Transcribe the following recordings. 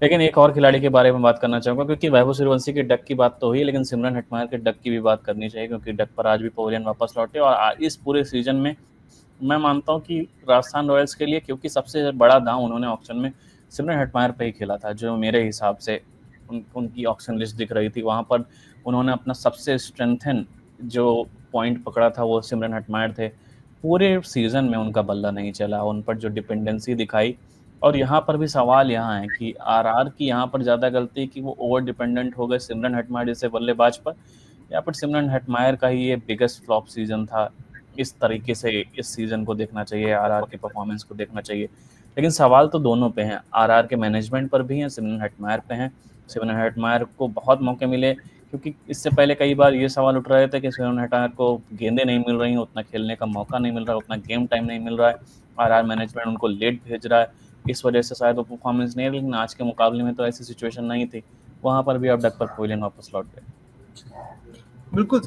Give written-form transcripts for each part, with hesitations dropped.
लेकिन एक और खिलाड़ी के बारे में बात करना चाहूँगा, क्योंकि वैभव सूर्यवंशी के डक की बात तो हुई, लेकिन सिमरन हेटमायर के डक की भी बात करनी चाहिए, क्योंकि डक पर आज भी पवेलियन वापस लौटे। और इस पूरे सीजन में मैं मानता हूँ कि राजस्थान रॉयल्स के लिए, क्योंकि सबसे बड़ा दांव उन्होंने ऑक्शन में सिमरन हेटमायर पे ही खेला था, जो मेरे हिसाब से उनकी ऑक्शन लिस्ट दिख रही थी वहाँ पर उन्होंने अपना सबसे स्ट्रेंथन जो पॉइंट पकड़ा था वो सिमरन हेटमायर थे। पूरे सीजन में उनका बल्ला नहीं चला, उन पर जो डिपेंडेंसी दिखाई। और यहाँ पर भी सवाल यहाँ है कि आरआर की यहाँ पर ज़्यादा गलती कि वो ओवर डिपेंडेंट हो गए सिमरन हेटमायर जैसे बल्लेबाज पर, या पर सिमरन हेटमायर का ही ये बिगेस्ट फ्लॉप सीजन था। इस तरीके से इस सीजन को देखना चाहिए, आरआर के परफॉर्मेंस को देखना चाहिए। लेकिन सवाल तो दोनों पे हैं, आरआर के मैनेजमेंट पर भी हैं, सिमरन हेटमायर पे हैं। सिमरन हेटमायर को बहुत मौके मिले, क्योंकि इससे पहले कई बार ये सवाल उठ रहे थे कि सिमरन हेटमायर को गेंदें नहीं मिल रही, उतना खेलने का मौका नहीं मिल रहा, उतना गेम टाइम नहीं मिल रहा है, आरआर मैनेजमेंट उनको लेट भेज रहा है, इस वजह से शायद वो परफॉर्मेंस नहीं है। लेकिन आज के मुकाबले में तो ऐसी सिचुएशन नहीं थी, वहाँ पर भी अब डक पर पवेलियन वापस लौट गए। बिल्कुल।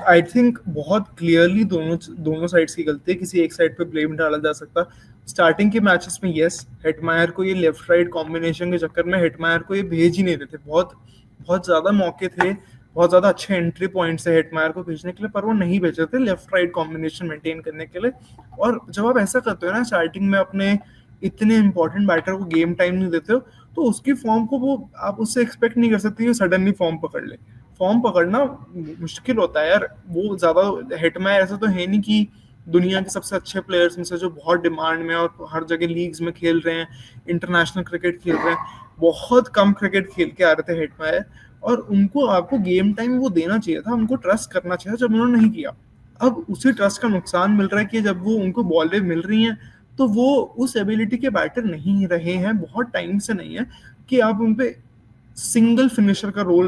आई थिंक बहुत क्लियरली दोनों दोनों साइड्स की गलती है, किसी एक साइड पे ब्लेम डाला जा सकता। स्टार्टिंग के मैचेस में यस, हेटमायर को ये लेफ्ट राइट कॉम्बिनेशन के चक्कर में हेटमायर को ये भेज ही नहीं रहे थे। बहुत बहुत ज़्यादा मौके थे, बहुत ज़्यादा अच्छे एंट्री पॉइंट्स है हेटमायर को भेजने के लिए, पर वो नहीं भेज रहे थे लेफ्ट राइट कॉम्बिनेशन मेंटेन करने के लिए। और जब आप ऐसा करते हो ना स्टार्टिंग में, अपने इतने इंपॉर्टेंट बैटर को गेम टाइम नहीं देते हो, तो उसकी फॉर्म को वो आप उससे एक्सपेक्ट नहीं कर सकते कि सडनली फॉर्म पकड़ ले। फॉर्म पकड़ना मुश्किल होता है यार। वो ज्यादा हेटमायर ऐसा तो है नहीं कि दुनिया के सबसे अच्छे प्लेयर्स में से जो बहुत डिमांड में और हर जगह लीग्स में खेल रहे हैं, इंटरनेशनल क्रिकेट खेल रहे हैं। बहुत कम क्रिकेट खेल के आ रहे थे हेटमायर, और उनको आपको गेम टाइम वो देना चाहिए था, उनको ट्रस्ट करना चाहिए था, जब उन्होंने नहीं किया। अब उसी ट्रस्ट का नुकसान मिल रहा है कि जब वो उनको बॉलें मिल रही हैं, तो वो उस एबिलिटी के बैटर नहीं रहे हैं, बहुत टाइम से नहीं है कि आप उन पे सिंगल फिनिशर का रोल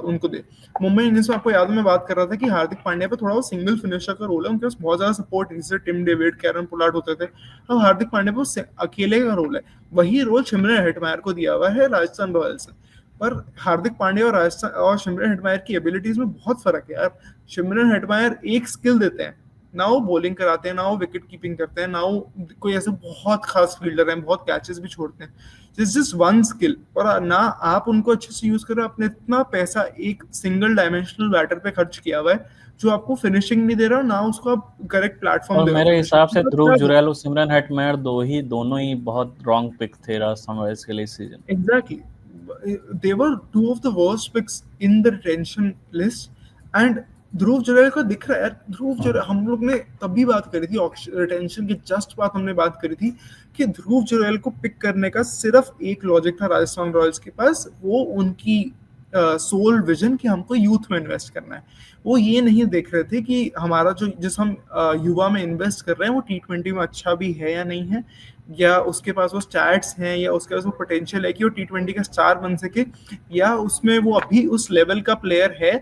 उनको दे। मुंबई इंडियंस में आपको याद है मैं बात कर रहा था कि हार्दिक पांड्या पे थोड़ा वो सिंगल फिनिशर का रोल है, उनके पास बहुत ज्यादा सपोर्ट है, जैसे टिम डेविड, कैरन पोलार्ड होते थे। अब हार्दिक पांड्या पे अकेले का रोल है। वही रोल सिमरन हेटमायर को दिया हुआ है राजस्थान रॉयल्स ने। पर हार्दिक पांड्या और राजस्थान और सिमरन हेटमायर की एबिलिटीज में बहुत फर्क है यार। सिमरन हेटमायर एक स्किल देते हैं, ना वो बॉलिंग कराते हैं, ना वो विकेट कीपिंग करते हैं, ना वो कोई ऐसे बहुत खास फील्डर हैं, बहुत कैचेस भी छोड़ते हैं। This just one skill. और ना आप उनको अच्छे से यूज कर रहे हो, आपने इतना पैसा एक सिंगल डायमेंशनल बैटर पे खर्च किया हुआ है जो आपको फिनिशिंग नहीं दे रहा, ना उसको आप करेक्ट प्लेटफॉर्म और दे रहे हो मेरे हिसाब से ध्रुव फिनिशिंग। जुरैल और सिमरन हेटमेयर दोनों ही बहुत रॉन्ग पिक थे राजस्थान रॉयल्स के लिए इस season. Exactly. They were two of the worst picks in the retention list. And ध्रुव जुरैल का दिख रहा है यार। ध्रुव जुरैल, हम लोग ने तभी बात करी थी रिटेंशन की जस्ट बात हमने बात करी थी कि ध्रुव जुरैल को पिक करने का सिर्फ एक लॉजिक था राजस्थान रॉयल्स के पास, वो उनकी सोल विजन कि हमको यूथ में इन्वेस्ट करना है। वो ये नहीं देख रहे थे कि हमारा जो जिस हम युवा में इन्वेस्ट कर रहे हैं वो T20 में अच्छा भी है या नहीं है, या उसके पास वो स्टैट्स हैं, या उसके पास वो पोटेंशियल है कि वो T20 का स्टार बन सके, या उसमें वो अभी उस लेवल का प्लेयर है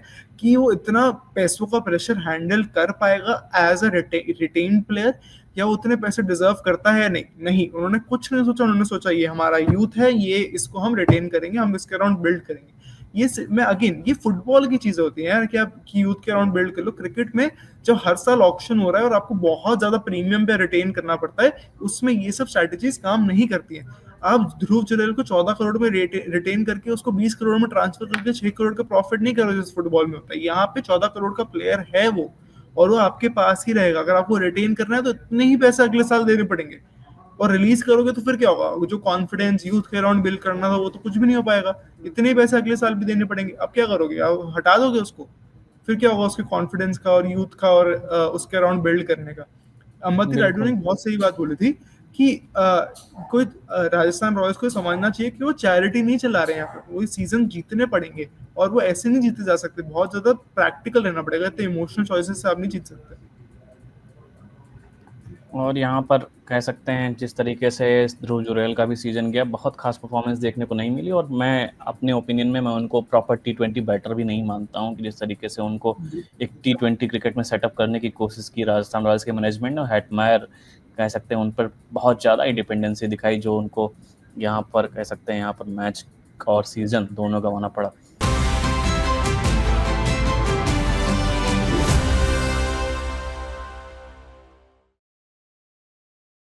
कि वो इतना पैसों का प्रेशर हैंडल कर पाएगा एज अ रिटेन प्लेयर, या वो उतने पैसे डिजर्व करता है या नहीं। नहीं, उन्होंने कुछ नहीं सोचा। उन्होंने सोचा ये हमारा यूथ है, ये इसको हम रिटेन करेंगे, हम इसके अराउंड बिल्ड करेंगे। ये मैं अगेन, ये फुटबॉल की चीजें होती हैं यार कि आप की यूथ के अराउंड बिल्ड कर लो। क्रिकेट में जब हर साल ऑक्शन हो रहा है और आपको बहुत ज्यादा प्रीमियम पे रिटेन करना पड़ता है, उसमें ये सब स्ट्रैटेजीज काम नहीं करती हैं। आप ध्रुव जुरैल को 14 करोड़ में रिटेन करके उसको 20 करोड़ में ट्रांसफर करके 6 करोड़ का प्रॉफिट नहीं करोगे जिस फुटबॉल में होता है। यहाँ पे 14 करोड़ का प्लेयर है वो, और वो आपके पास ही रहेगा। अगर आपको रिटेन करना है तो इतने ही पैसे अगले साल देने पड़ेंगे, और रिलीज करोगे तो फिर क्या होगा? जो कॉन्फिडेंस यूथ के अराउंड बिल्ड करना था वो तो कुछ भी नहीं हो पाएगा। इतने ही पैसे अगले साल भी देने पड़ेंगे। अब क्या करोगे? आप हटा दोगे उसको, फिर क्या होगा उसके कॉन्फिडेंस का और यूथ का और उसके अराउंड बिल्ड करने का? अंबती रायडू ने बिल्कुल। एक बहुत सही बात बोली थी कि कोई राजस्थान रॉयल्स को समझना चाहिए कि वो चैरिटी नहीं चला रहे हैं यहाँ पे, वो सीजन जीतने पड़ेंगे, और वो ऐसे नहीं जीते जा सकते। बहुत ज्यादा प्रैक्टिकल रहना पड़ेगा, इतने इमोशनल चॉइसेस से आप नहीं जीत सकते। और यहाँ पर कह सकते हैं जिस तरीके से ध्रुव जुरैल का भी सीजन गया, बहुत खास परफॉर्मेंस देखने को नहीं मिली। और मैं अपने ओपिनियन में मैं उनको प्रॉपर T20 बैटर भी नहीं मानता हूँ, कि जिस तरीके से उनको एक T20 क्रिकेट में सेटअप करने की कोशिश की राजस्थान रॉयल्स के मैनेजमेंट ने। हेटमायर कह सकते हैं उन पर बहुत ज़्यादा ही डिपेंडेंसी दिखाई, जो उनको यहाँ पर कह सकते हैं यहाँ पर मैच और सीजन दोनों गंवाना पड़ा।